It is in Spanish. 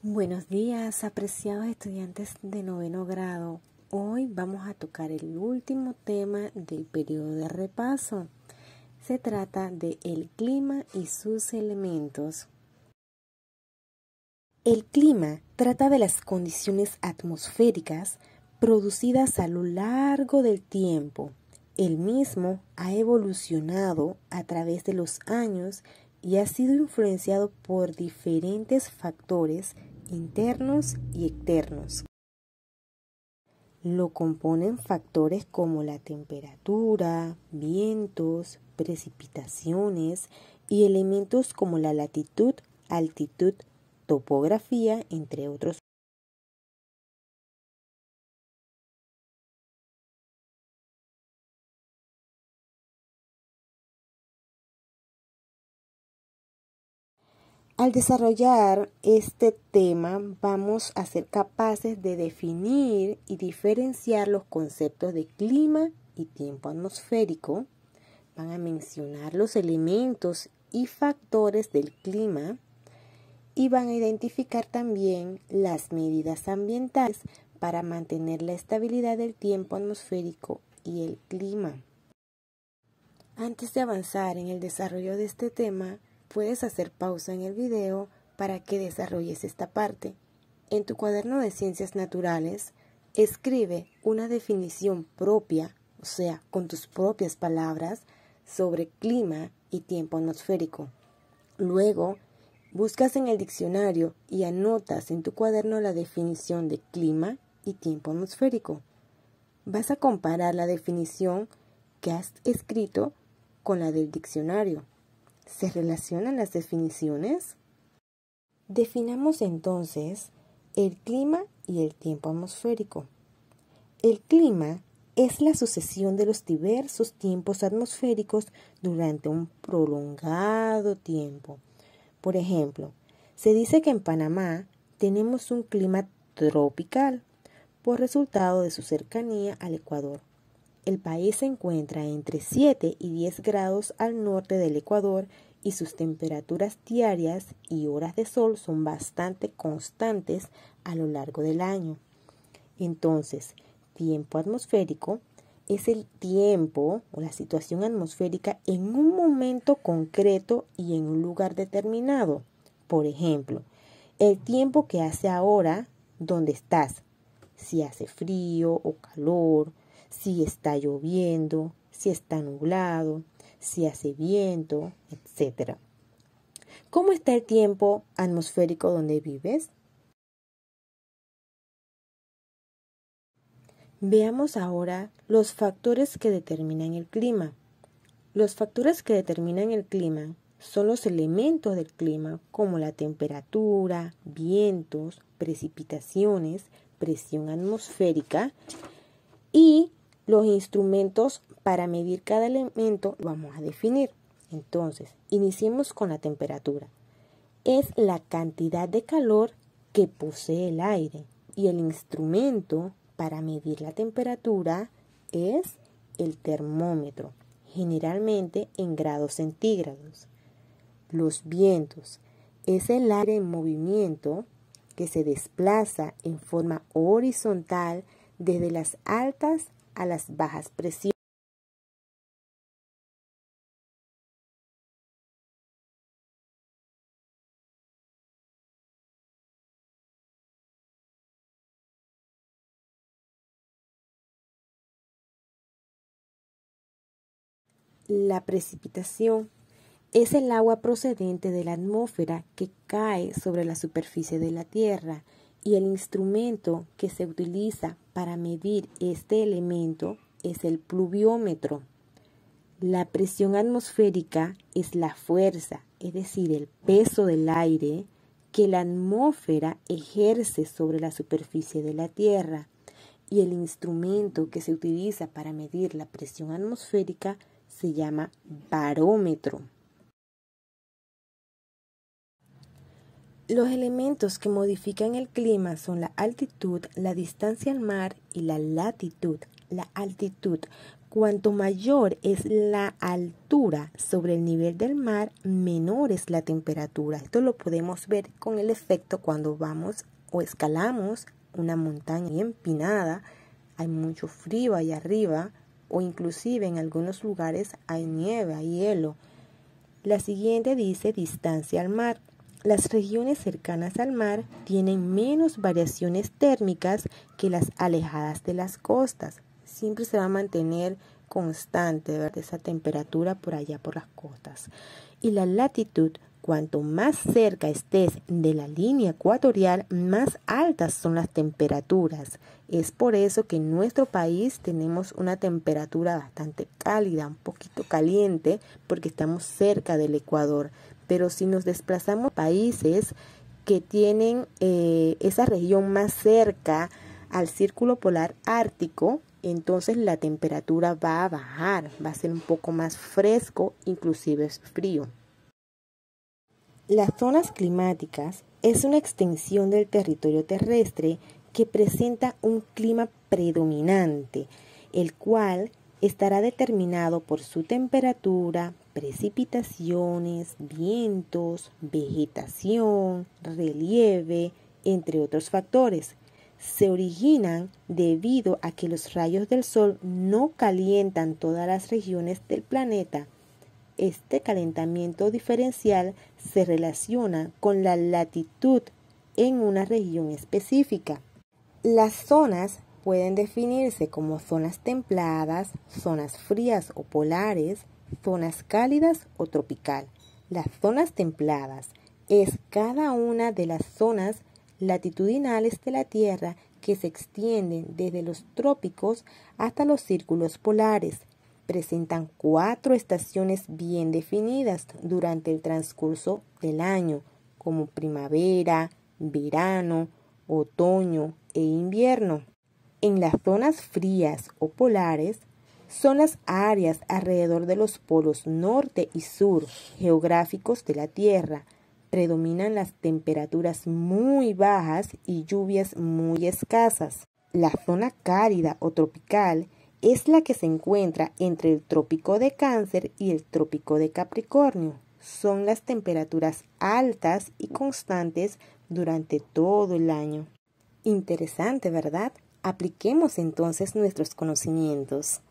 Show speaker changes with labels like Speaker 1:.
Speaker 1: Buenos días, apreciados estudiantes de noveno grado. Hoy vamos a tocar el último tema del periodo de repaso. Se trata de el clima y sus elementos. El clima trata de las condiciones atmosféricas producidas a lo largo del tiempo. El mismo ha evolucionado a través de los años y ha sido influenciado por diferentes factores internos y externos. Lo componen factores como la temperatura, vientos, precipitaciones y elementos como la latitud, altitud, topografía, entre otros. Al desarrollar este tema, vamos a ser capaces de definir y diferenciar los conceptos de clima y tiempo atmosférico. Van a mencionar los elementos y factores del clima y van a identificar también las medidas ambientales para mantener la estabilidad del tiempo atmosférico y el clima. Antes de avanzar en el desarrollo de este tema, puedes hacer pausa en el video para que desarrolles esta parte. En tu cuaderno de ciencias naturales, escribe una definición propia, o sea, con tus propias palabras, sobre clima y tiempo atmosférico. Luego, buscas en el diccionario y anotas en tu cuaderno la definición de clima y tiempo atmosférico. Vas a comparar la definición que has escrito con la del diccionario. ¿Se relacionan las definiciones? Definamos entonces el clima y el tiempo atmosférico. El clima es la sucesión de los diversos tiempos atmosféricos durante un prolongado tiempo. Por ejemplo, se dice que en Panamá tenemos un clima tropical por resultado de su cercanía al Ecuador. El país se encuentra entre 7 y 10 grados al norte del Ecuador y sus temperaturas diarias y horas de sol son bastante constantes a lo largo del año. Entonces, tiempo atmosférico es el tiempo o la situación atmosférica en un momento concreto y en un lugar determinado. Por ejemplo, el tiempo que hace ahora donde estás, si hace frío o calor, si está lloviendo, si está nublado, si hace viento, etc. ¿Cómo está el tiempo atmosférico donde vives? Veamos ahora los factores que determinan el clima. Los factores que determinan el clima son los elementos del clima como la temperatura, vientos, precipitaciones, presión atmosférica y los instrumentos para medir cada elemento lo vamos a definir. Entonces, iniciemos con la temperatura. Es la cantidad de calor que posee el aire y el instrumento para medir la temperatura es el termómetro, generalmente en grados centígrados. Los vientos es el aire en movimiento que se desplaza en forma horizontal desde las altas a las bajas presiones. La precipitación es el agua procedente de la atmósfera que cae sobre la superficie de la Tierra y el instrumento que se utiliza para medir este elemento es el pluviómetro. La presión atmosférica es la fuerza, es decir, el peso del aire que la atmósfera ejerce sobre la superficie de la Tierra y el instrumento que se utiliza para medir la presión atmosférica se llama barómetro. Los elementos que modifican el clima son la altitud, la distancia al mar y la latitud. La altitud Cuanto mayor es la altura sobre el nivel del mar, menor es la temperatura. Esto lo podemos ver con el efecto cuando vamos o escalamos una montaña empinada. Hay mucho frío allá arriba o inclusive en algunos lugares hay nieve, hay hielo. La siguiente dice distancia al mar. Las regiones cercanas al mar tienen menos variaciones térmicas que las alejadas de las costas. Siempre se va a mantener constante, ¿verdad?, esa temperatura por allá por las costas. Y la latitud, cuanto más cerca estés de la línea ecuatorial, más altas son las temperaturas. Es por eso que en nuestro país tenemos una temperatura bastante cálida, un poquito caliente, porque estamos cerca del Ecuador. Pero si nos desplazamos a países que tienen esa región más cerca al círculo polar ártico, entonces la temperatura va a bajar, va a ser un poco más fresco, inclusive es frío. Las zonas climáticas es una extensión del territorio terrestre que presenta un clima predominante, el cual estará determinado por su temperatura, precipitaciones, vientos, vegetación, relieve, entre otros factores. Se originan debido a que los rayos del sol no calientan todas las regiones del planeta. Este calentamiento diferencial se relaciona con la latitud en una región específica. Las zonas pueden definirse como zonas templadas, zonas frías o polares, zonas cálidas o tropical. Las zonas templadas es cada una de las zonas latitudinales de la Tierra que se extienden desde los trópicos hasta los círculos polares. Presentan 4 estaciones bien definidas durante el transcurso del año, como primavera, verano, otoño e invierno. En las zonas frías o polares son las áreas alrededor de los polos norte y sur geográficos de la Tierra. Predominan las temperaturas muy bajas y lluvias muy escasas. La zona cálida o tropical es la que se encuentra entre el trópico de Cáncer y el trópico de Capricornio. Son las temperaturas altas y constantes durante todo el año. Interesante, ¿verdad? Apliquemos entonces nuestros conocimientos.